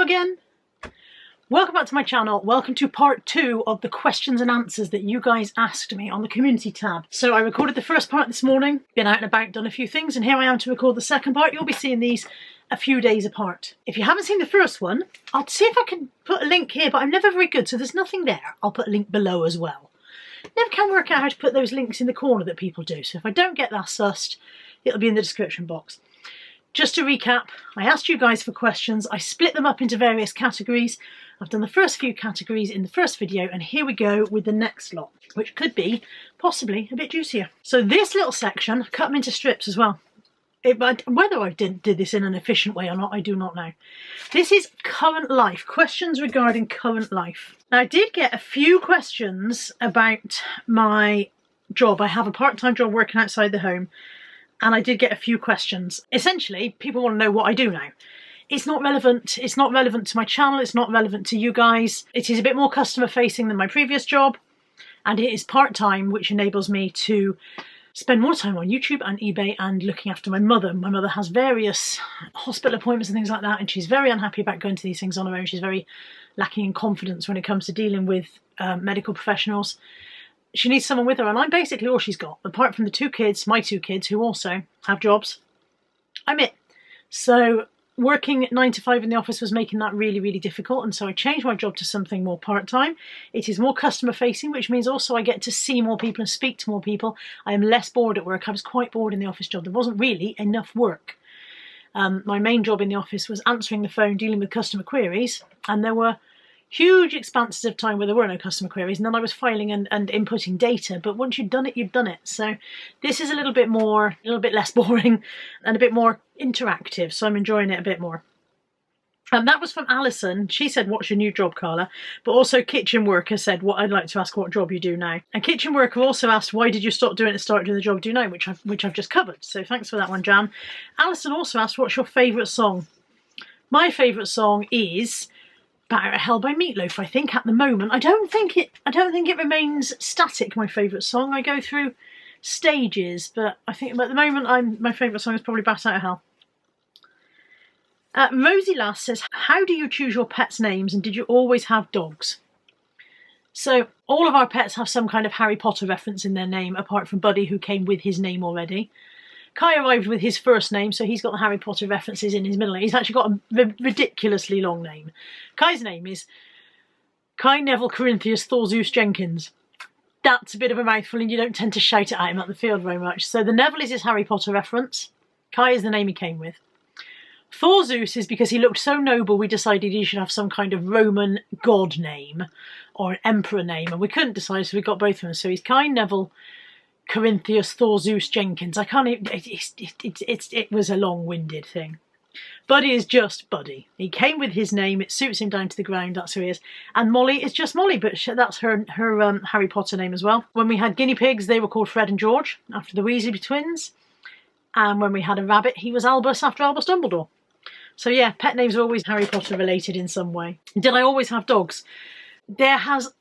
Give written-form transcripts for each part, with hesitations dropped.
again. Welcome back to my channel. Welcome to part 2 of the questions and answers that you guys asked me on the community tab. So I recorded the first part this morning, been out and about, done a few things, and here I am to record the second part. You'll be seeing these a few days apart. If you haven't seen the first one, I'll see if I can put a link here, but I'm never very good, so there's nothing there. I'll put a link below as well. Never can work out how to put those links in the corner that people do, so if I don't get that sussed, it'll be in the description box. Just to recap, I asked you guys for questions, I split them up into various categories. I've done the first few categories in the first video, and here we go with the next lot, which could be possibly a bit juicier. So this little section, I've cut them into strips as well. Whether I did this in an efficient way or not, I do not know. This is current life, questions regarding current life. Now, I did get a few questions about my job. I have a part-time job working outside the home, and I did get a few questions. Essentially, people want to know what I do now. It's not relevant. It's not relevant to my channel. It's not relevant to you guys. It is a bit more customer facing than my previous job, and it is part-time, which enables me to spend more time on YouTube and eBay and looking after my mother. My mother has various hospital appointments and things like that, and she's very unhappy about going to these things on her own. She's very lacking in confidence when it comes to dealing with medical professionals. She needs someone with her, and I'm basically all she's got. Apart from the two kids, my two kids, who also have jobs, I'm it. So working 9 to 5 in the office was making that really, really difficult, and so I changed my job to something more part-time. It is more customer-facing, which means also I get to see more people and speak to more people. I am less bored at work. I was quite bored in the office job. There wasn't really enough work. My main job in the office was answering the phone, dealing with customer queries, and there were huge expanses of time where there were no customer queries, and then I was filing and inputting data, but once you've done it, you've done it. So this is a little bit less boring and a bit more interactive, so I'm enjoying it a bit more. And that was from Alison. She said, what's your new job, Carla? But also Kitchen Worker said, what I'd like to ask what job you do now. And Kitchen Worker also asked, why did you stop doing it and start doing the job you do now, which I've just covered. So thanks for that one, Jan. Alison also asked, what's your favourite song? My favourite song is Batter at Hell by Meatloaf, I think, at the moment. I don't think it remains static, my favourite song. I go through stages, but I think at the moment my favourite song is probably Bat Out of Hell. Rosie Lass says, how do you choose your pets' names, and did you always have dogs? So all of our pets have some kind of Harry Potter reference in their name, apart from Buddy, who came with his name already. Kai arrived with his first name, so he's got the Harry Potter references in his middle name. He's actually got a ridiculously long name. Kai's name is Kai Neville Corinthius Thor Zeus Jenkins. That's a bit of a mouthful, and you don't tend to shout it at him at the field very much. So the Neville is his Harry Potter reference. Kai is the name he came with. Thor Zeus is because he looked so noble, we decided he should have some kind of Roman god name or an emperor name, and we couldn't decide, so we got both of them. So he's Kai Neville Corinthius Thor Zeus Jenkins. I can't even, it was a long-winded thing. Buddy is just Buddy. He came with his name, it suits him down to the ground, that's who he is. And Molly is just Molly, but that's her Harry Potter name as well. When we had guinea pigs, they were called Fred and George, after the Weasley twins. And when we had a rabbit, he was Albus, after Albus Dumbledore. So yeah, pet names are always Harry Potter related in some way. Did I always have dogs? There has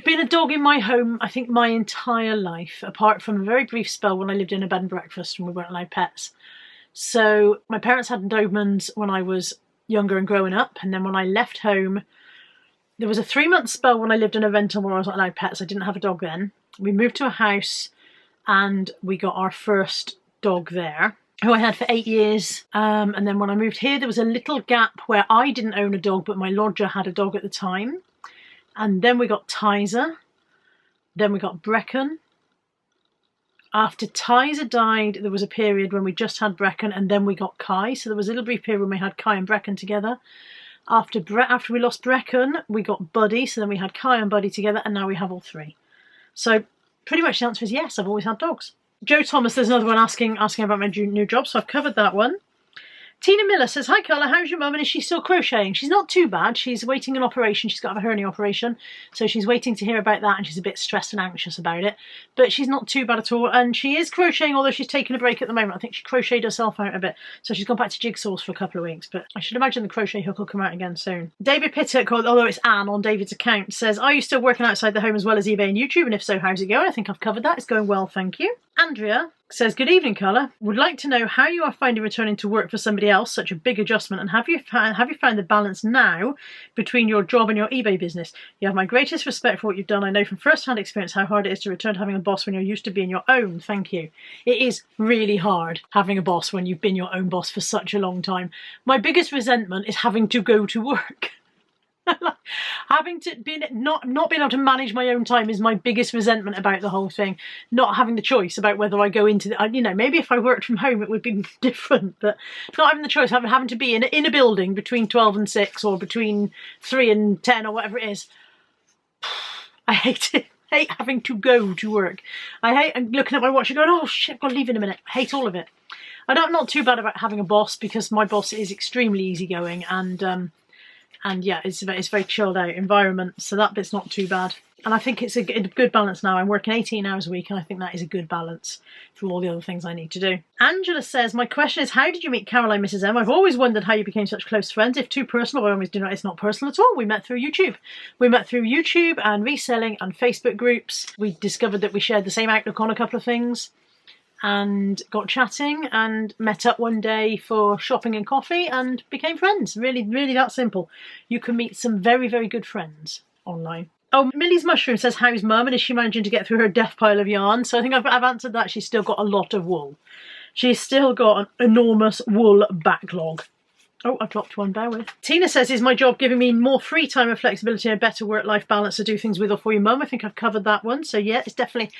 been a dog in my home, I think, my entire life, apart from a very brief spell when I lived in a bed and breakfast and we weren't allowed pets. So my parents had Dobermans when I was younger and growing up, and then when I left home, there was a 3-month spell when I lived in a rental where I was not allowed pets. I didn't have a dog then. We moved to a house and we got our first dog there, who I had for 8 years. And then when I moved here, there was a little gap where I didn't own a dog, but my lodger had a dog at the time. And then we got Tizer, then we got Brecken. After Tizer died, there was a period when we just had Brecken, and then we got Kai. So there was a little brief period when we had Kai and Brecken together. After we lost Brecken, we got Buddy, so then we had Kai and Buddy together, and now we have all three. So pretty much the answer is yes, I've always had dogs. Joe Thomas, there's another one asking about my new job, so I've covered that one. Tina Miller says, hi Carla, how's your mum and is she still crocheting? She's not too bad. She's waiting an operation. She's got a hernia operation. So she's waiting to hear about that and she's a bit stressed and anxious about it. But she's not too bad at all. And she is crocheting, although she's taking a break at the moment. I think she crocheted herself out a bit. So she's gone back to jigsaws for a couple of weeks. But I should imagine the crochet hook will come out again soon. David Pittock, although it's Anne on David's account, says, are you still working outside the home as well as eBay and YouTube? And if so, how's it going? I think I've covered that. It's going well, thank you. Andrea says, good evening, Carla. Would like to know how you are finding returning to work for somebody else, such a big adjustment, and have you found the balance now between your job and your eBay business? You have my greatest respect for what you've done. I know from first-hand experience how hard it is to return to having a boss when you're used to being your own. Thank you. It is really hard having a boss when you've been your own boss for such a long time. My biggest resentment is having to go to work. Having to be not being able to manage my own time is my biggest resentment about the whole thing. Not having the choice about whether I go into the, you know, maybe if I worked from home it would be different, but not having the choice, having to be in a building between 12 and 6 or between 3 and 10 or whatever it is. I hate it. I hate having to go to work. I hate looking at my watch and going, oh shit, I've got to leave in a minute. I hate all of it. I'm not too bad about having a boss because my boss is extremely easygoing and yeah, it's a very chilled out environment, so that bit's not too bad. And I think it's a good balance now. I'm working 18 hours a week and I think that is a good balance for all the other things I need to do. Angela says, my question is, how did you meet Caroline, Mrs. M? I've always wondered how you became such close friends. If too personal, I always do not. It's not personal at all. We met through YouTube. We met through YouTube and reselling and Facebook groups. We discovered that we shared the same outlook on a couple of things, and got chatting and met up one day for shopping and coffee and became friends. Really, really that simple. You can meet some very, very good friends online. Oh, Millie's Mushroom says, how's Mum, and is she managing to get through her death pile of yarn? So I think I've answered that. She's still got a lot of wool. She's still got an enormous wool backlog. Oh, I've dropped one, bear with. Tina says, is my job giving me more free time and flexibility and a better work-life balance to do things with or for your mum? I think I've covered that one. So yeah, it's definitely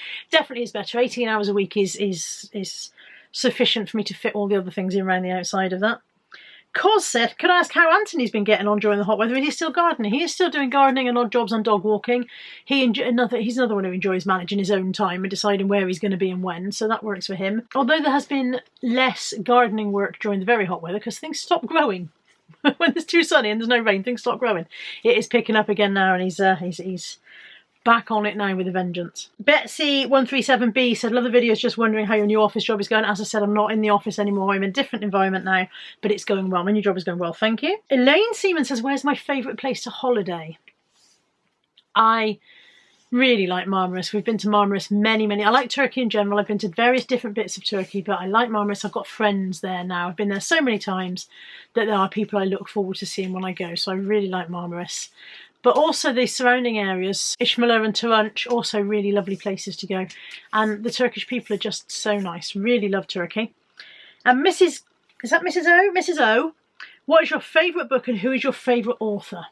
is better. 18 hours a week is sufficient for me to fit all the other things in around the outside of that. Cos said, could I ask how Anthony's been getting on during the hot weather? And he's still gardening. He is still doing gardening and odd jobs and dog walking. He's another one who enjoys managing his own time and deciding where he's going to be and when, so that works for him. Although there has been less gardening work during the very hot weather because things stop growing. When it's too sunny and there's no rain, things stop growing. It is picking up again now, and he's back on it now with a vengeance. Betsy137B said, love the videos, just wondering how your new office job is going. As I said, I'm not in the office anymore. I'm in a different environment now, but it's going well. My new job is going well, thank you. Elaine Seaman says, where's my favourite place to holiday? I really like Marmaris. We've been to Marmaris many. I like Turkey in general. I've been to various different bits of Turkey, but I like Marmaris. I've got friends there now. I've been there so many times that there are people I look forward to seeing when I go, so I really like Marmaris. But also the surrounding areas, Ishmael and Turunch, also really lovely places to go. And the Turkish people are just so nice. Really love Turkey. And is that Mrs. O? Mrs. O, what is your favourite book and who is your favourite author?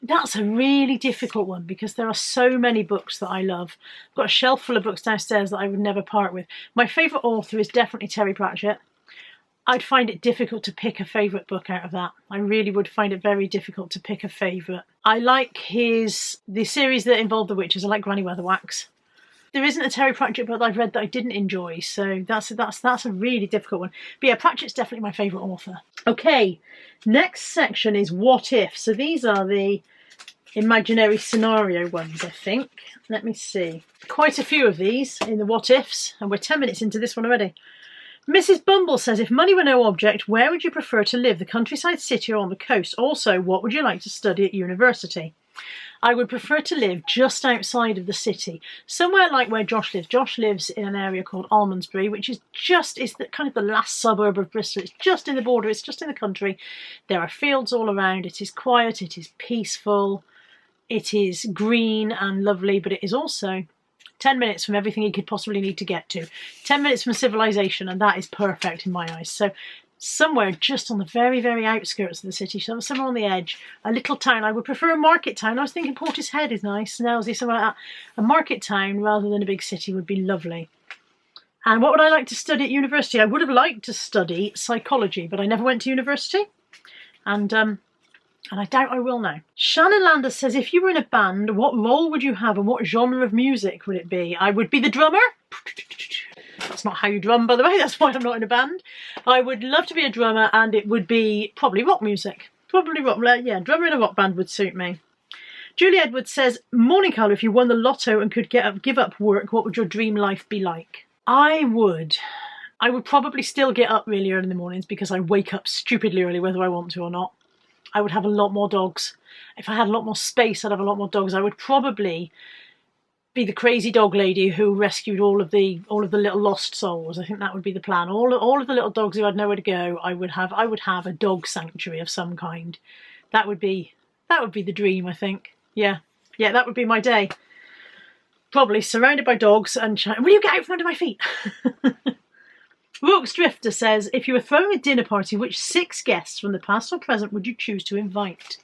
That's a really difficult one because there are so many books that I love. I've got a shelf full of books downstairs that I would never part with. My favourite author is definitely Terry Pratchett. I'd find it difficult to pick a favourite book out of that. I really would find it very difficult to pick a favourite. I like the series that involved the witches. I like Granny Weatherwax. There isn't a Terry Pratchett book that I've read that I didn't enjoy, so that's a really difficult one. But yeah, Pratchett's definitely my favourite author. Okay, next section is what if. So these are the imaginary scenario ones, I think. Let me see. Quite a few of these in the what ifs, and we're 10 minutes into this one already. Mrs. Bumble says, if money were no object, where would you prefer to live, the countryside, city or on the coast? Also, what would you like to study at university? I would prefer to live just outside of the city, somewhere like where Josh lives. Josh lives in an area called Almondsbury, which is kind of the last suburb of Bristol. It's just in the border, it's just in the country. There are fields all around, it is quiet, it is peaceful, it is green and lovely, but it is also 10 minutes from everything you could possibly need to get to. 10 minutes from civilization, and that is perfect in my eyes. So somewhere just on the very, very outskirts of the city, somewhere on the edge, a little town. I would prefer a market town. I was thinking Portishead is nice, Snelsey, somewhere like that. A market town rather than a big city would be lovely. And what would I like to study at university? I would have liked to study psychology, but I never went to university. And I doubt I will now. Shannon Landers says, if you were in a band, what role would you have and what genre of music would it be? I would be the drummer. That's not how you drum, by the way. That's why I'm not in a band. I would love to be a drummer, and it would be probably rock music. Probably rock. Yeah, drummer in a rock band would suit me. Julie Edwards says, morning, Carla, if you won the lotto and could give up work, what would your dream life be like? I would probably still get up really early in the mornings because I wake up stupidly early whether I want to or not. I would have a lot more dogs. If I had a lot more space, I'd have a lot more dogs. I would probably be the crazy dog lady who rescued all of the little lost souls. I think that would be the plan. All of the little dogs who had nowhere to go. I would have a dog sanctuary of some kind. That would be the dream, I think. Yeah, that would be my day. Probably surrounded by dogs and will you get out from under my feet? Rooks Drifter says, if you were throwing a dinner party, which 6 guests from the past or present would you choose to invite?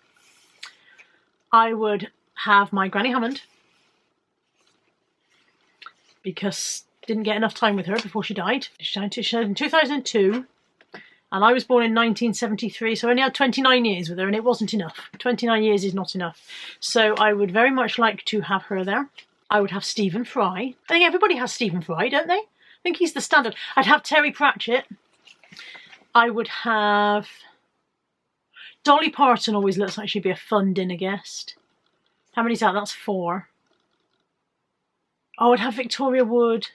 I would have my Granny Hammond, because didn't get enough time with her before she died. She died in 2002, and I was born in 1973, so I only had 29 years with her, and it wasn't enough. 29 years is not enough. So I would very much like to have her there. I would have Stephen Fry. I think everybody has Stephen Fry, don't they? I think he's the standard. I'd have Terry Pratchett. I would have... Dolly Parton always looks like she'd be a fun dinner guest. How many's that? That's 4. Oh, I'd have Victoria Wood.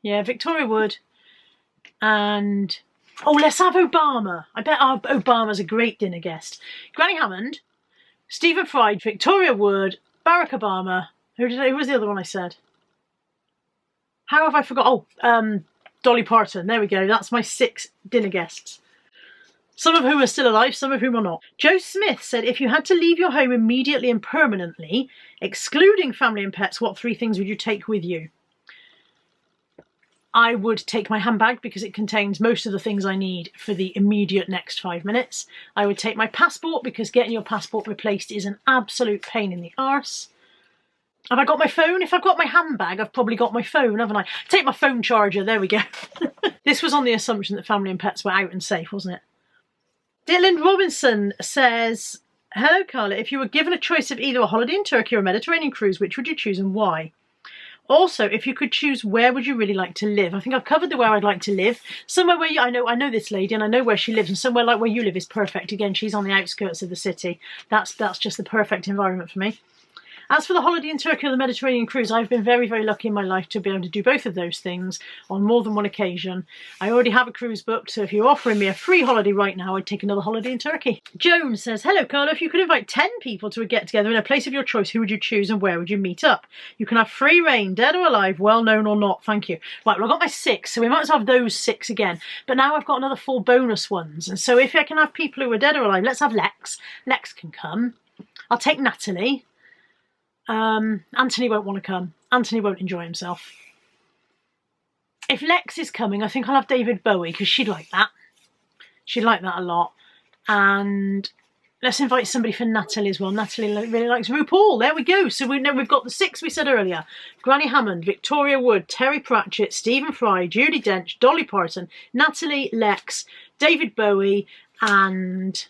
Yeah, Victoria Wood. And... oh, let's have Obama. I bet Obama's a great dinner guest. Granny Hammond, Stephen Fry, Victoria Wood, Barack Obama. Who was the other one I said? How have I forgot? Oh, Dolly Parton. There we go. That's my 6 dinner guests. Some of whom are still alive, some of whom are not. Joe Smith said, if you had to leave your home immediately and permanently, excluding family and pets, what 3 things would you take with you? I would take my handbag because it contains most of the things I need for the immediate next 5 minutes. I would take my passport because getting your passport replaced is an absolute pain in the arse. Have I got my phone? If I've got my handbag, I've probably got my phone, haven't I? Take my phone charger, there we go. This was on the assumption that family and pets were out and safe, wasn't it? Dylan Robinson says, hello Carla, if you were given a choice of either a holiday in Turkey or a Mediterranean cruise, which would you choose and why? Also, if you could choose, where would you really like to live? I think I've covered the where I'd like to live. Somewhere where I know this lady and I know where she lives, and somewhere like where you live is perfect. Again, she's on the outskirts of the city. That's just the perfect environment for me. As for the holiday in Turkey or the Mediterranean cruise, I've been very, very lucky in my life to be able to do both of those things on more than one occasion. I already have a cruise booked, so if you're offering me a free holiday right now, I'd take another holiday in Turkey. Joan says, hello Carla, if you could invite 10 people to a get-together in a place of your choice, who would you choose and where would you meet up? You can have free reign, dead or alive, well-known or not, thank you. Right, well I've got my 6, so we might as well have those 6 again. But now I've got another 4 bonus ones, and so if I can have people who are dead or alive, let's have Lex. Lex can come. I'll take Natalie. Anthony won't want to come. Anthony won't enjoy himself. If Lex is coming, I think I'll have David Bowie, because she'd like that. She'd like that a lot. And let's invite somebody for Natalie as well. Natalie really likes RuPaul. There we go. So we know we've got the 6 we said earlier. Granny Hammond, Victoria Wood, Terry Pratchett, Stephen Fry, Judi Dench, Dolly Parton, Natalie, Lex, David Bowie, and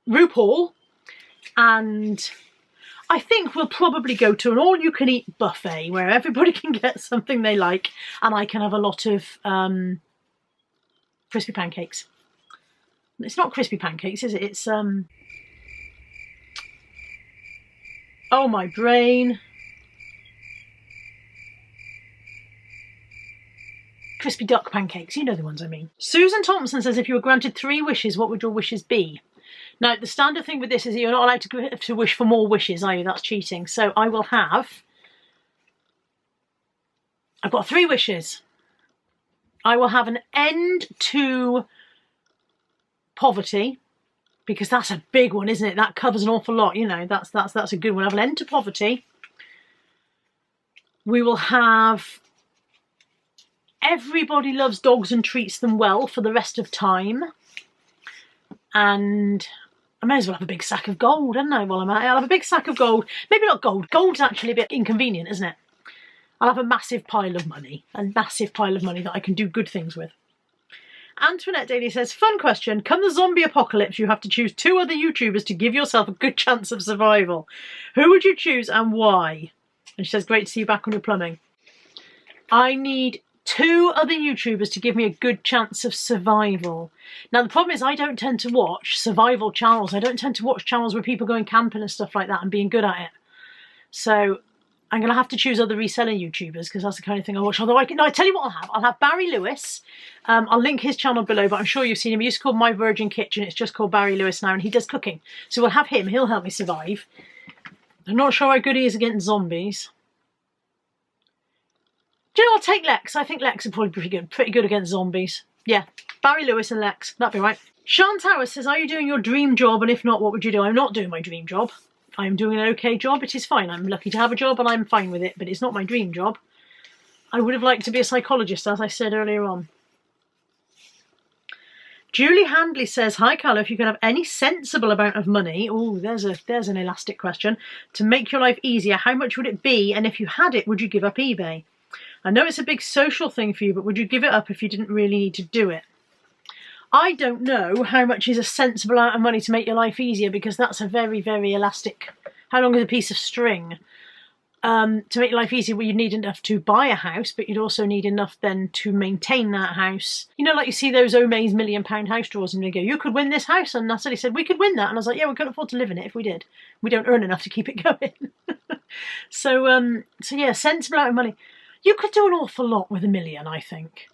RuPaul. And I think we'll probably go to an all-you-can-eat buffet where everybody can get something they like and I can have a lot of crispy pancakes. It's not crispy pancakes, is it? It's, oh, my brain. Crispy duck pancakes, you know the ones I mean. Susan Thompson says, if you were granted 3 wishes, what would your wishes be? Now, the standard thing with this is you're not allowed to wish for more wishes, are you? That's cheating. So I will have... I've got 3 wishes. I will have an end to poverty, because that's a big one, isn't it? That covers an awful lot, you know. That's a good one. I have an end to poverty. We will have... everybody loves dogs and treats them well for the rest of time. And I may as well have a big sack of gold, hadn't I, while I'm at it? I'll have a big sack of gold. Maybe not gold. Gold's actually a bit inconvenient, isn't it? I'll have a massive pile of money. A massive pile of money that I can do good things with. Antoinette Daly says, fun question. Come the zombie apocalypse, you have to choose 2 other YouTubers to give yourself a good chance of survival. Who would you choose and why? And she says, great to see you back on your plumbing. I need 2 other YouTubers to give me a good chance of survival. Now, the problem is I don't tend to watch survival channels. I don't tend to watch channels where people going camping and stuff like that and being good at it. So I'm going to have to choose other reselling YouTubers because that's the kind of thing I watch. Although I tell you what I'll have. I'll have Barry Lewis. I'll link his channel below, but I'm sure you've seen him. He used to call My Virgin Kitchen. It's just called Barry Lewis now, and he does cooking. So we'll have him. He'll help me survive. I'm not sure how good he is against zombies. Do you know, I'll take Lex. I think Lex would probably be pretty good against zombies. Yeah, Barry Lewis and Lex. That'd be right. Sean Towers says, are you doing your dream job? And if not, what would you do? I'm not doing my dream job. I'm doing an okay job. It is fine. I'm lucky to have a job and I'm fine with it, but it's not my dream job. I would have liked to be a psychologist, as I said earlier on. Julie Handley says, hi Carla, if you could have any sensible amount of money, oh, there's an elastic question, to make your life easier, how much would it be? And if you had it, would you give up eBay? I know it's a big social thing for you, but would you give it up if you didn't really need to do it? I don't know how much is a sensible amount of money to make your life easier, because that's a very, very elastic. How long is a piece of string? To make your life easier, well, you'd need enough to buy a house, but you'd also need enough then to maintain that house. You know, like you see those Omaze £1 million house draws and they go, you could win this house. And Natalie said, we could win that. And I was like, yeah, we couldn't afford to live in it if we did. We don't earn enough to keep it going. So yeah, sensible amount of money. You could do an awful lot with £1 million, I think.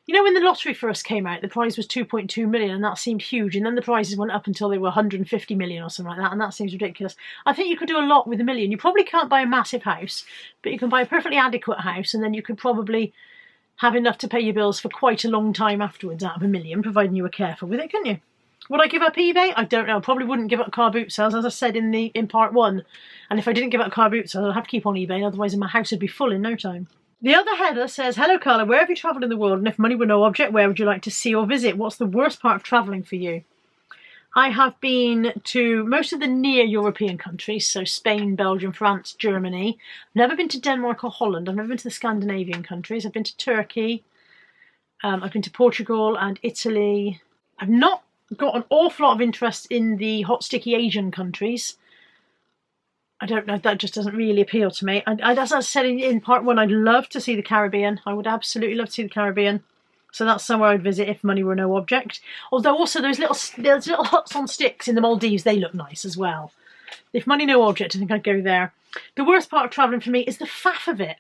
You know, when the lottery first came out, the prize was 2.2 million and that seemed huge. And then the prizes went up until they were 150 million or something like that. And that seems ridiculous. I think you could do a lot with £1 million. You probably can't buy a massive house, but you can buy a perfectly adequate house. And then you could probably have enough to pay your bills for quite a long time afterwards out of £1 million, providing you were careful with it, couldn't you? Would I give up eBay? I don't know. I probably wouldn't give up car boot sales, as I said in part 1. And if I didn't give up car boot sales, I'd have to keep on eBay. Otherwise my house would be full in no time. The other Heather says, hello Carla, where have you travelled in the world, and if money were no object, where would you like to see or visit? What's the worst part of travelling for you? I have been to most of the near European countries, so Spain, Belgium, France, Germany. I've never been to Denmark or Holland. I've never been to the Scandinavian countries. I've been to Turkey. I've been to Portugal and Italy. I've not got an awful lot of interest in the hot, sticky Asian countries. I don't know, that just doesn't really appeal to me. As I said in part 1, I'd love to see the Caribbean. I would absolutely love to see the Caribbean. So that's somewhere I'd visit if money were no object. Although also those little huts on sticks in the Maldives, they look nice as well. If money no object, I think I'd go there. The worst part of travelling for me is the faff of it.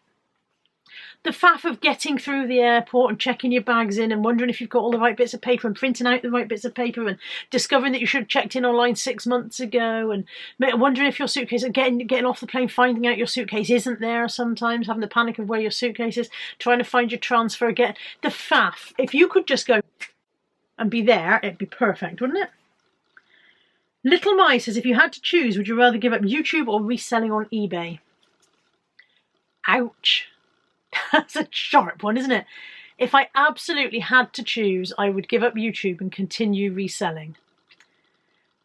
The faff of getting through the airport and checking your bags in and wondering if you've got all the right bits of paper and printing out the right bits of paper and discovering that you should have checked in online 6 months ago and wondering if your suitcase, getting off the plane, finding out your suitcase isn't there sometimes, having the panic of where your suitcase is, trying to find your transfer, get the faff. If you could just go and be there, it'd be perfect, wouldn't it? Little Mai says, if you had to choose, would you rather give up YouTube or reselling on eBay? Ouch. That's a sharp one, isn't it? If I absolutely had to choose, I would give up YouTube and continue reselling.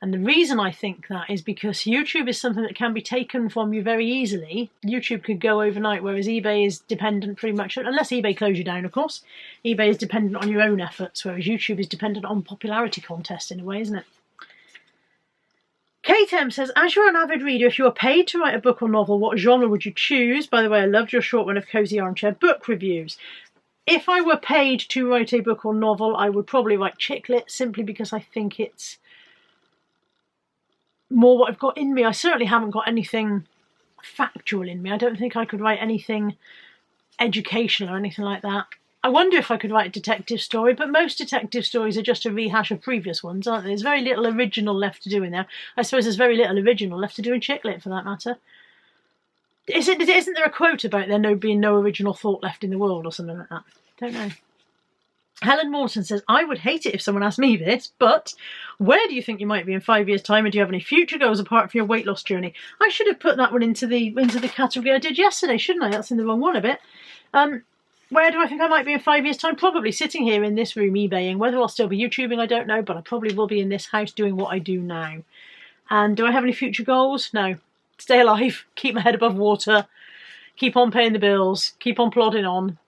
And the reason I think that is because YouTube is something that can be taken from you very easily. YouTube could go overnight, whereas eBay is dependent pretty much, unless eBay close you down, of course. eBay is dependent on your own efforts, whereas YouTube is dependent on popularity contests in a way, isn't it? Kate M says, as you're an avid reader, if you were paid to write a book or novel, what genre would you choose? By the way, I loved your short one of Cozy Armchair Book Reviews. If I were paid to write a book or novel, I would probably write chick lit, simply because I think it's more what I've got in me. I certainly haven't got anything factual in me. I don't think I could write anything educational or anything like that. I wonder if I could write a detective story, but most detective stories are just a rehash of previous ones, aren't they? There's very little original left to do in there. I suppose there's very little original left to do in chick lit, for that matter. Isn't there a quote about there being no original thought left in the world or something like that? Don't know. Helen Morton says, I would hate it if someone asked me this, but where do you think you might be in 5 years' time, and do you have any future goals apart from your weight loss journey? I should have put that one into the category I did yesterday, shouldn't I? That's in the wrong one a bit. Where do I think I might be in 5 years' time? Probably sitting here in this room eBaying. Whether I'll still be YouTubing, I don't know, but I probably will be in this house doing what I do now. And do I have any future goals? No. Stay alive, keep my head above water, keep on paying the bills, keep on plodding on.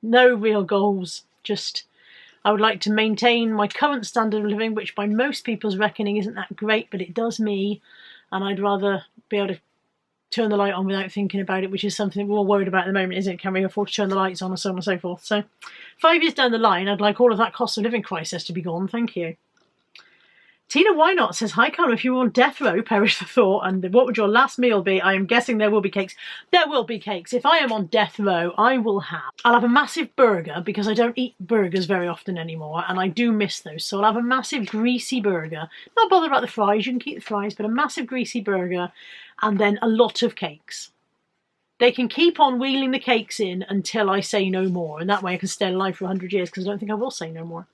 No real goals. Just, I would like to maintain my current standard of living, which by most people's reckoning isn't that great, but it does me. And I'd rather be able to turn the light on without thinking about it, which is something we're all worried about at the moment, isn't it? Can we afford to turn the lights on, and so on and so forth? So 5 years down the line, I'd like all of that cost of living crisis to be gone. Thank you. Tina Why Not says, hi Carla, if you were on death row, perish the thought, and what would your last meal be? I am guessing there will be cakes. There will be cakes. If I am on death row, I'll have a massive burger, because I don't eat burgers very often anymore, and I do miss those. So I'll have a massive greasy burger. Not bother about the fries, you can keep the fries, but a massive greasy burger. and then a lot of cakes. They can keep on wheeling the cakes in until I say no more, and that way I can stay alive for 100 years, because I don't think I will say no more.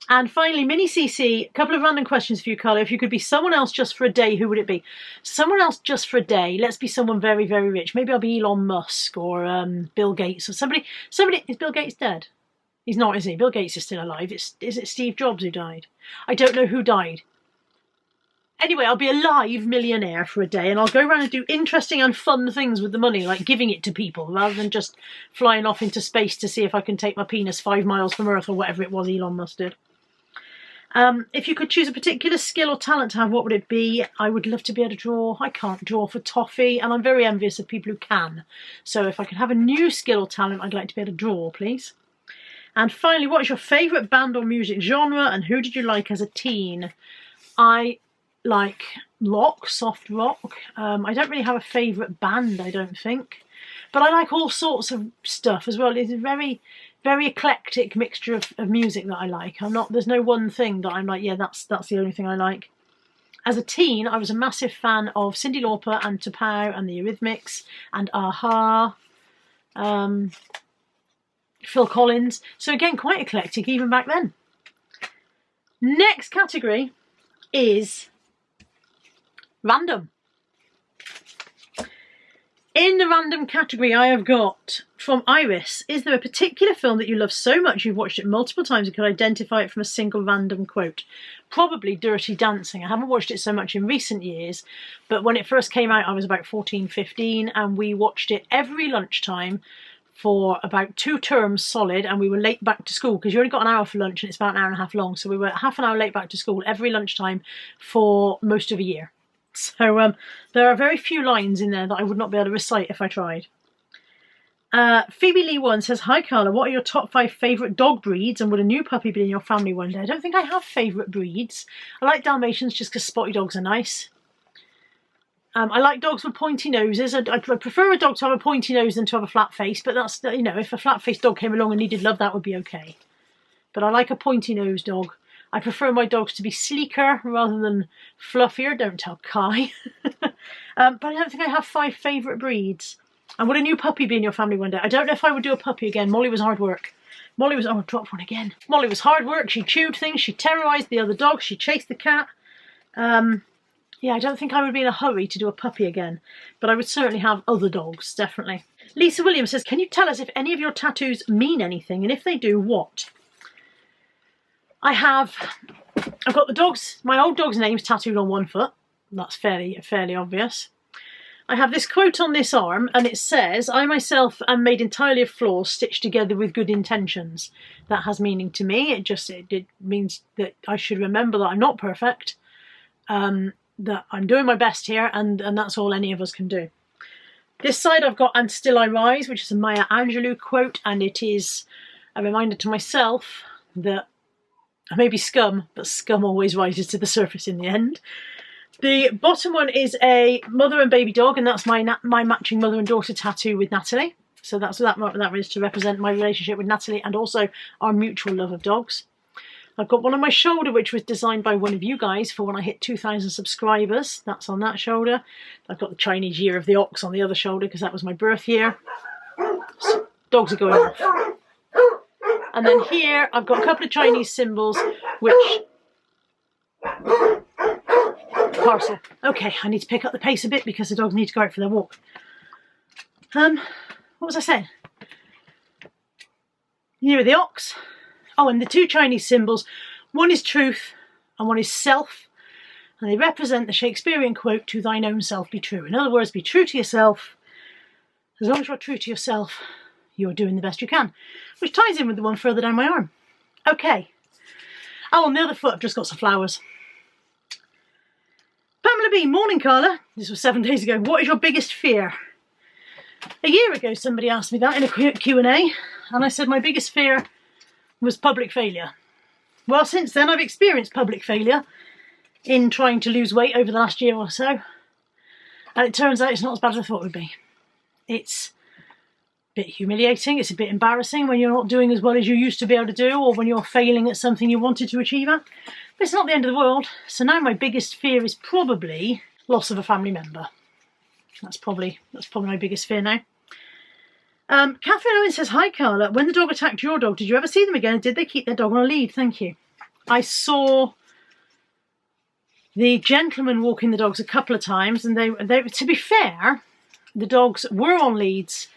And finally, Mini CC, a couple of random questions for you, Carla. If you could be someone else just for a day, who would it be? Someone else just for a day. Let's be someone very, very rich. Maybe I'll be Elon Musk or Bill Gates or somebody. Is Bill Gates dead? He's not, is he? Bill Gates is still alive. Is it Steve Jobs who died? I don't know who died. Anyway, I'll be a live millionaire for a day, and I'll go around and do interesting and fun things with the money, like giving it to people, rather than just flying off into space to see if I can take my penis 5 miles from Earth, or whatever it was Elon Musk did. If you could choose a particular skill or talent to have, what would it be? I would love to be able to draw. I can't draw for toffee, and I'm very envious of people who can. So if I could have a new skill or talent, I'd like to be able to draw, please. And finally, what is your favourite band or music genre, and who did you like as a teen? I like rock, soft rock. I don't really have a favourite band, I don't think. But I like all sorts of stuff as well. It's a very, very eclectic mixture of music that I like. There's no one thing that I'm like, yeah, that's the only thing I like. As a teen, I was a massive fan of Cyndi Lauper and T'Pow and the Eurythmics and a-ha, Phil Collins. So again, quite eclectic even back then. Next category is random. In the random category, I have got from Iris, is there a particular film that you love so much you've watched it multiple times and could identify it from a single random quote? Probably Dirty Dancing. I haven't watched it so much in recent years, but when it first came out I was about 14, 15, and we watched it every lunchtime for about 2 terms solid, and we were late back to school because you only got an hour for lunch and it's about an hour and a half long, so we were half an hour late back to school every lunchtime for most of a year. So there are very few lines in there that I would not be able to recite if I tried. Phoebe Lee 1 says, hi Carla, what are your top 5 favourite dog breeds, and would a new puppy be in your family one day? I don't think I have favourite breeds. I like Dalmatians just because spotty dogs are nice. I like dogs with pointy noses. I prefer a dog to have a pointy nose than to have a flat face, but that's, you know, if a flat-faced dog came along and needed love, that would be okay. But I like a pointy-nosed dog. I prefer my dogs to be sleeker rather than fluffier. Don't tell Kai. But I don't think I have 5 favourite breeds. And would a new puppy be in your family one day? I don't know if I would do a puppy again. Molly was hard work. Molly was... Oh, I dropped one again. Molly was hard work. She chewed things. She terrorised the other dogs. She chased the cat. Yeah, I don't think I would be in a hurry to do a puppy again. But I would certainly have other dogs, definitely. Lisa Williams says, can you tell us if any of your tattoos mean anything? And if they do, what? I've got the dogs, my old dog's name's tattooed on one foot. That's fairly obvious. I have this quote on this arm, and it says, I myself am made entirely of flaws stitched together with good intentions. That has meaning to me. It means that I should remember that I'm not perfect, that I'm doing my best here, and that's all any of us can do. This side I've got And Still I Rise, which is a Maya Angelou quote, and it is a reminder to myself that I may be scum, but scum always rises to the surface in the end. The bottom one is a mother and baby dog, and that's my matching mother and daughter tattoo with Natalie. So that's what that is, to represent my relationship with Natalie and also our mutual love of dogs. I've got one on my shoulder, which was designed by one of you guys for when I hit 2,000 subscribers. That's on that shoulder. I've got the Chinese year of the ox on the other shoulder because that was my birth year. So, dogs are going off. And then here, I've got a couple of Chinese symbols, which... Parcel. Okay, I need to pick up the pace a bit because the dogs need to go out for their walk. What was I saying? Year of the ox. Oh, and the 2 Chinese symbols. One is truth and one is self. And they represent the Shakespearean quote, to thine own self be true. In other words, be true to yourself. As long as you're true to yourself, you're doing the best you can. Which ties in with the one further down my arm. Okay. Oh, on the other foot I've just got some flowers. Pamela B, morning Carla. This was 7 days ago. What is your biggest fear? A year ago somebody asked me that in a Q&A, and I said my biggest fear was public failure. Well, since then I've experienced public failure in trying to lose weight over the last year or so, and it turns out it's not as bad as I thought it would be. It's a bit humiliating, it's a bit embarrassing when you're not doing as well as you used to be able to do, or when you're failing at something you wanted to achieve at. But it's not the end of the world. So now my biggest fear is probably loss of a family member. That's probably my biggest fear now. Catherine Owen says, hi Carla, when the dog attacked your dog, did you ever see them again? Did they keep their dog on a lead? Thank you. I saw the gentleman walking the dogs a couple of times, and they to be fair, the dogs were on leads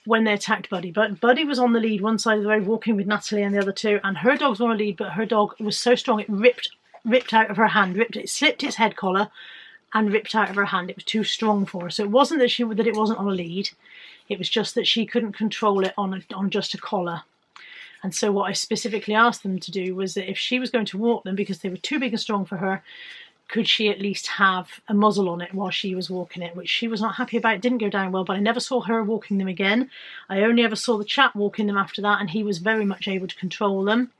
when they attacked Buddy. But Buddy was on the lead one side of the road walking with Natalie and the other two, and her dogs were on a lead, but her dog was so strong it ripped out of her hand, slipped its head collar and ripped out of her hand. It was too strong for her. So it wasn't that it wasn't on a lead. It was just that she couldn't control it on just a collar. And so what I specifically asked them to do was that if she was going to walk them, because they were too big and strong for her, could she at least have a muzzle on it while she was walking it, which she was not happy about. It didn't go down well, but I never saw her walking them again. I only ever saw the chap walking them after that, and he was very much able to control them.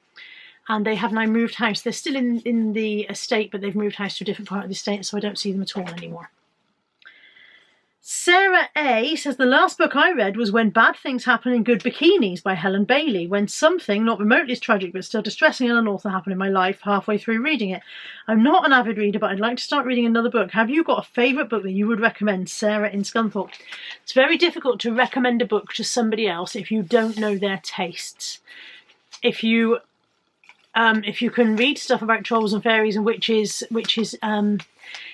And they have now moved house. They're still in the estate, but they've moved house to a different part of the estate, so I don't see them at all anymore. Sarah A says, the last book I read was When Bad Things Happen in Good Bikinis by Helen Bailey. When something, not remotely as tragic but still distressing and unauthorized happened in my life halfway through reading it. I'm not an avid reader, but I'd like to start reading another book. Have you got a favourite book that you would recommend? Sarah in Scunthorpe. It's very difficult to recommend a book to somebody else if you don't know their tastes. If you can read stuff about trolls and fairies and witches,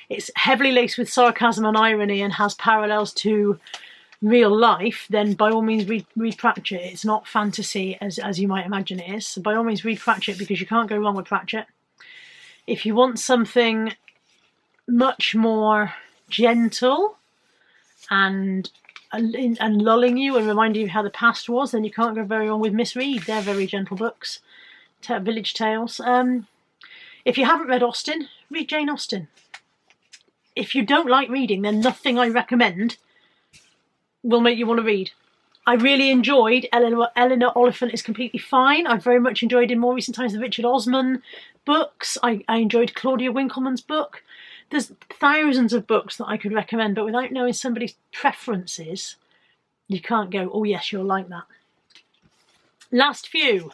it's heavily laced with sarcasm and irony and has parallels to real life, then by all means read Pratchett. It's not fantasy as you might imagine it is. So by all means read Pratchett, because you can't go wrong with Pratchett. If you want something much more gentle and lulling you and reminding you how the past was, then you can't go very wrong with Miss Reed. They're very gentle books. Village Tales. If you haven't read Austen, read Jane Austen. If you don't like reading, then nothing I recommend will make you want to read. I really enjoyed Eleanor Oliphant is Completely Fine. I've very much enjoyed in more recent times the Richard Osman books. I enjoyed Claudia Winkleman's book. There's thousands of books that I could recommend, but without knowing somebody's preferences, you can't go, oh yes, you'll like that. Last few,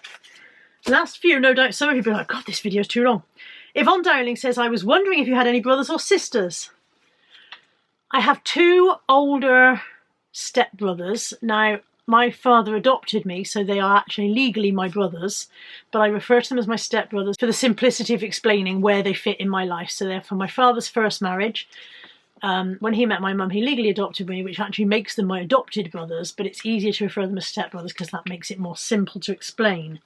no doubt some of you will be like, God, this video is too long. Yvonne Dowling says, I was wondering if you had any brothers or sisters. I have two older stepbrothers. Now, my father adopted me, so they are actually legally my brothers, but I refer to them as my stepbrothers for the simplicity of explaining where they fit in my life. So they're from my father's first marriage. When he met my mum, he legally adopted me, which actually makes them my adopted brothers, but it's easier to refer them as stepbrothers because that makes it more simple to explain.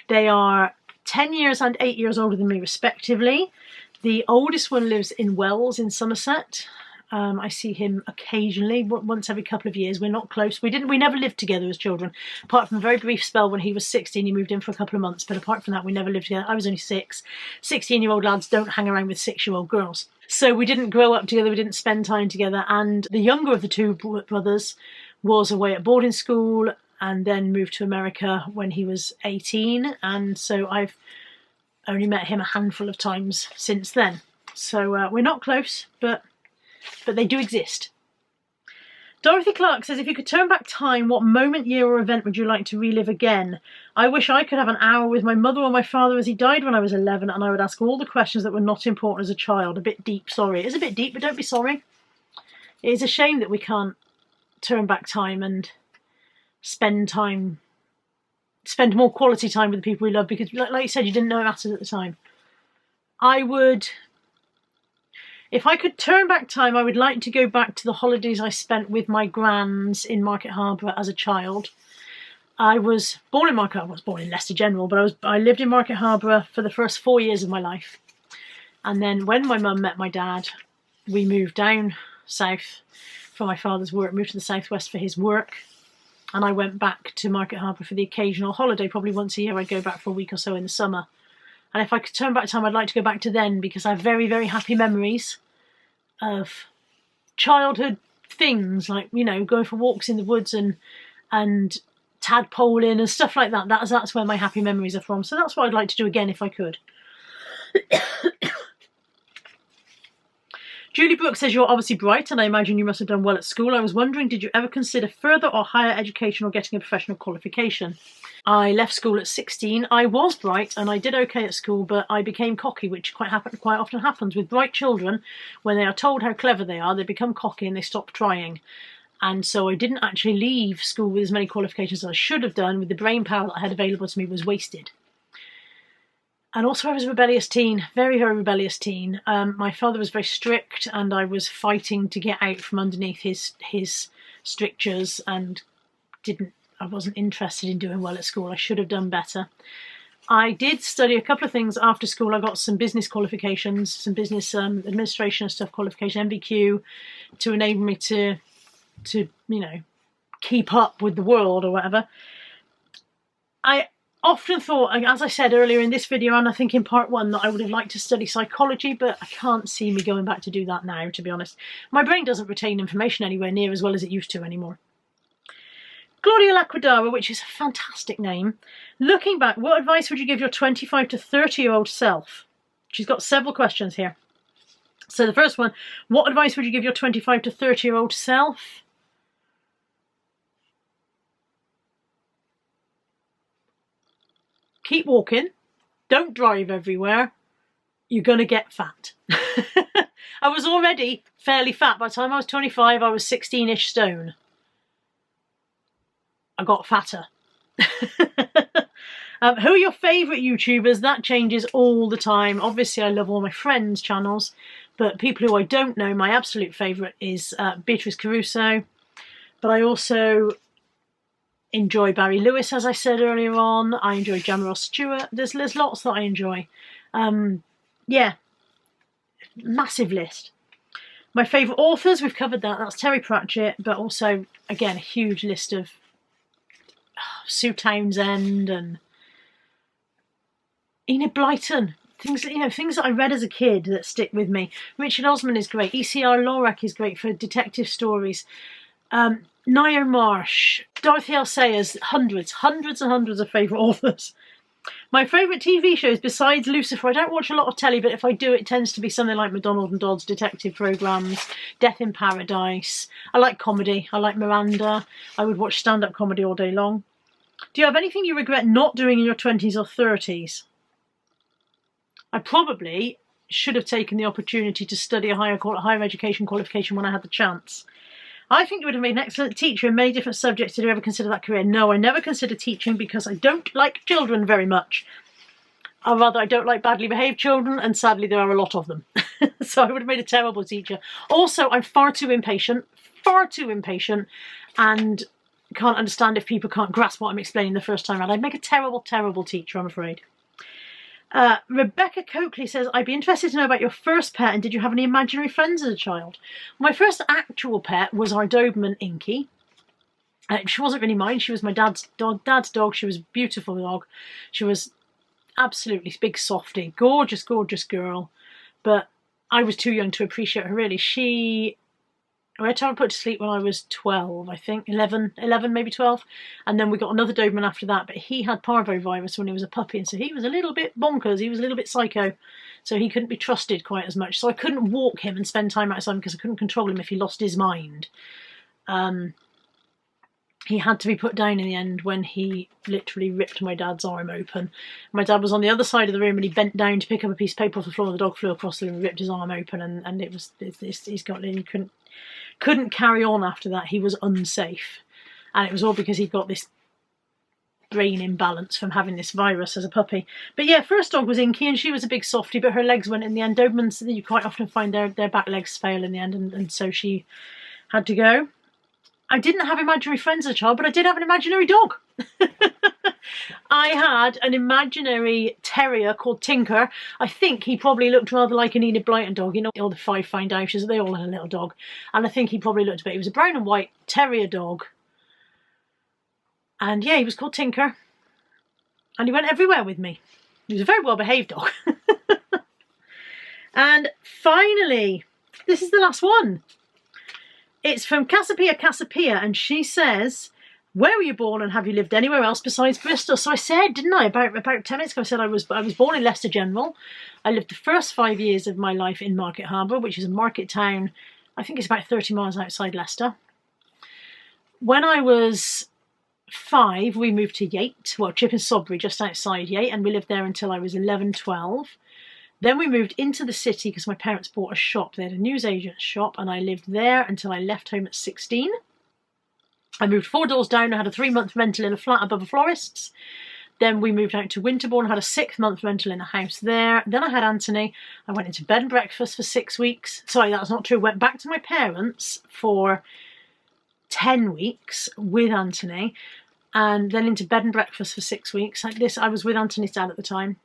They are 10 years and 8 years older than me, respectively. The oldest one lives in Wells in Somerset. I see him occasionally, once every couple of years. We're not close. We never lived together as children, apart from a very brief spell when he was 16. He moved in for a couple of months, but apart from that, we never lived together. I was only 6. 16-year-old lads don't hang around with 6-year-old girls. So we didn't grow up together, we didn't spend time together, and the younger of the two brothers was away at boarding school and then moved to America when he was 18, and so I've only met him a handful of times since then. So we're not close, but they do exist. Dorothy Clark says, if you could turn back time, what moment, year or event would you like to relive again? I wish I could have an hour with my mother or my father as he died when I was 11, and I would ask all the questions that were not important as a child. A bit deep, sorry. It is a bit deep, but don't be sorry. It is a shame that we can't turn back time and spend more quality time with the people we love, because like you said, you didn't know it mattered at the time. If I could turn back time, I would like to go back to the holidays I spent with my grands in Market Harbour as a child. I was born in Market Harbour. I was born in Leicester General, but I lived in Market Harbour for the first 4 years of my life. And then when my mum met my dad, we moved down south for my father's work, moved to the southwest for his work. And I went back to Market Harbour for the occasional holiday. Probably once a year I'd go back for a week or so in the summer. And if I could turn back time, I'd like to go back to then, because I have very, very happy memories of childhood things, like, you know, going for walks in the woods and tadpoling and stuff like that. That's where my happy memories are from. So that's what I'd like to do again if I could. Julie Brooks says, you're obviously bright and I imagine you must have done well at school. I was wondering, did you ever consider further or higher education or getting a professional qualification? I left school at 16. I was bright and I did okay at school, but I became cocky, which quite often happens with bright children. When they are told how clever they are, they become cocky and they stop trying. And so I didn't actually leave school with as many qualifications as I should have done. With the brain power that I had available to me was wasted. And also I was a rebellious teen, very, very rebellious teen. My father was very strict and I was fighting to get out from underneath his strictures and I wasn't interested in doing well at school. I should have done better. I did study a couple of things after school. I got some business qualifications, some business administration and stuff qualification, MVQ, to enable me to keep up with the world or whatever. I often thought, as I said earlier in this video, and I think in part 1, that I would have liked to study psychology, but I can't see me going back to do that now, to be honest. My brain doesn't retain information anywhere near as well as it used to anymore. Claudia Laquadara, which is a fantastic name. Looking back, what advice would you give your 25 to 30-year-old self? She's got several questions here. So the first one, what advice would you give your 25 to 30-year-old self? Keep walking. Don't drive everywhere. You're going to get fat. I was already fairly fat. By the time I was 25, I was 16-ish stone. I got fatter. Who are your favourite YouTubers? That changes all the time. Obviously, I love all my friends' channels, but people who I don't know, my absolute favourite is Beatrice Caruso. But I also enjoy Barry Lewis, as I said earlier on. I enjoy Gemma Ross Stewart. There's lots that I enjoy. Yeah, massive list. My favourite authors, we've covered that. That's Terry Pratchett, but also, again, a huge list of Sue Townsend and Enid Blyton. Things that I read as a kid that stick with me. Richard Osman is great. E.C.R. Lorac is great for detective stories. Ngaio Marsh, Dorothy L. Sayers, hundreds and hundreds of favourite authors. My favourite TV shows besides Lucifer, I don't watch a lot of telly, but if I do, it tends to be something like McDonald and Dodd's detective programmes, Death in Paradise. I like comedy. I like Miranda. I would watch stand-up comedy all day long. Do you have anything you regret not doing in your 20s or 30s? I probably should have taken the opportunity to study a higher education qualification when I had the chance. I think you would have made an excellent teacher in many different subjects. Did you ever consider that career? No, I never considered teaching because I don't like children very much. Or rather, I don't like badly behaved children, and sadly there are a lot of them. So I would have made a terrible teacher. Also, I'm far too impatient, and can't understand if people can't grasp what I'm explaining the first time around. I'd make a terrible, terrible teacher, I'm afraid. Rebecca Coakley says, I'd be interested to know about your first pet and did you have any imaginary friends as a child? My first actual pet was our Doberman Inky. She wasn't really mine. She was my dad's dog. She was a beautiful dog. She was absolutely big softie. Gorgeous, gorgeous girl. But I was too young to appreciate her, really. I had to have her put to sleep when I was 12, I think, 11 maybe 12. And then we got another Doberman after that, but he had parvovirus when he was a puppy, and so he was a little bit bonkers, he was a little bit psycho, so he couldn't be trusted quite as much. So I couldn't walk him and spend time outside because I couldn't control him if he lost his mind. He had to be put down in the end when he literally ripped my dad's arm open. My dad was on the other side of the room and he bent down to pick up a piece of paper off the floor and the dog flew across the room and ripped his arm open, and he couldn't carry on after that. He was unsafe. And it was all because he'd got this brain imbalance from having this virus as a puppy. But yeah, first dog was Inky, and she was a big softie, but her legs went in the end. Dobermans, you quite often find their back legs fail in the end, and so she had to go. I didn't have imaginary friends as a child, but I did have an imaginary dog. I had an imaginary terrier called Tinker. I think he probably looked rather like an Enid Blyton dog. You know, all the five fine Dowshers, they all had a little dog. And I think he probably looked a bit. He was a brown and white terrier dog. And yeah, he was called Tinker. And he went everywhere with me. He was a very well-behaved dog. And finally, this is the last one. It's from Casapia, and she says, where were you born and have you lived anywhere else besides Bristol? So I said, didn't I, about 10 minutes ago, I said I was born in Leicester General. I lived the first 5 years of my life in Market Harbour, which is a market town, I think it's about 30 miles outside Leicester. When I was 5, we moved to Yate, well, Chipping Sodbury, just outside Yate, and we lived there until I was 11, 12. Then we moved into the city because my parents bought a shop. They had a newsagent's shop, and I lived there until I left home at 16. I moved 4 doors down. I had a 3-month rental in a flat above a florist's. Then we moved out to Winterbourne, had a 6-month rental in a house there. Then I had Anthony. I went into bed and breakfast for 6 weeks. Sorry, that's not true. Went back to my parents for 10 weeks with Anthony, and then into bed and breakfast for 6 weeks. Like this, I was with Anthony's dad at the time.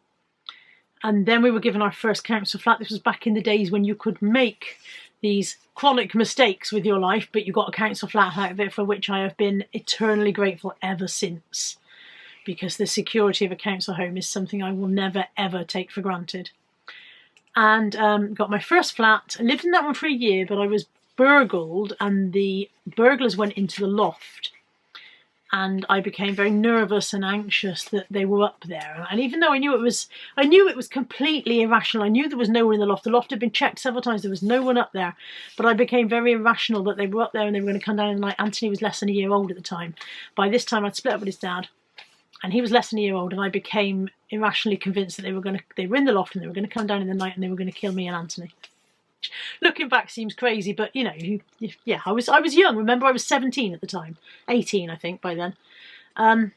And then we were given our first council flat. This was back in the days when you could make these chronic mistakes with your life, but you got a council flat out of it, for which I have been eternally grateful ever since. Because the security of a council home is something I will never, ever take for granted. And got my first flat. I lived in that one for a year, but I was burgled, and the burglars went into the loft. And I became very nervous and anxious that they were up there. And even though I knew it was completely irrational. I knew there was no one in the loft. The loft had been checked several times. There was no one up there. But I became very irrational that they were up there and they were going to come down in the night. Anthony was less than a year old at the time. By this time, I'd split up with his dad. And he was less than a year old, and I became irrationally convinced that they were in the loft and they were going to come down in the night and they were going to kill me and Anthony. Looking back seems crazy, but you know, yeah, I was young. Remember, I was 17 at the time, 18 I think by then.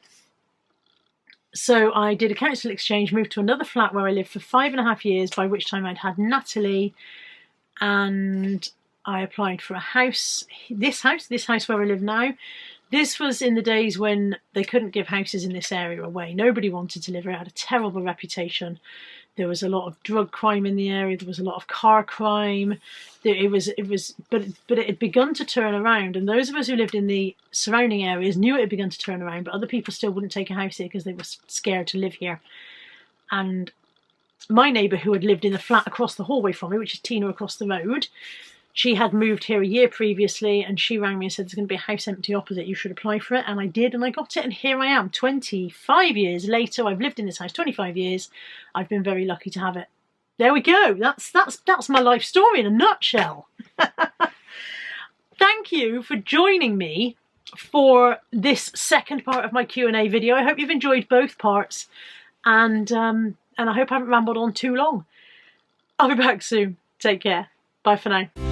So I did a council exchange, moved to another flat where I lived for 5.5 years, by which time I'd had Natalie, and I applied for a house. This house where I live now. This was in the days when they couldn't give houses in this area away. Nobody wanted to live here. It had a terrible reputation. There was a lot of drug crime in the area. There was a lot of car crime. But it had begun to turn around. And those of us who lived in the surrounding areas knew it had begun to turn around, but other people still wouldn't take a house here because they were scared to live here. And my neighbour, who had lived in the flat across the hallway from me, which is Tina across the road, she had moved here a year previously, and she rang me and said, there's going to be a house empty opposite, you should apply for it. And I did, and I got it, and here I am 25 years later. I've lived in this house 25 years. I've been very lucky to have it. There we go. That's my life story in a nutshell. Thank you for joining me for this second part of my Q&A video. I hope you've enjoyed both parts, and I hope I haven't rambled on too long. I'll be back soon. Take care. Bye for now.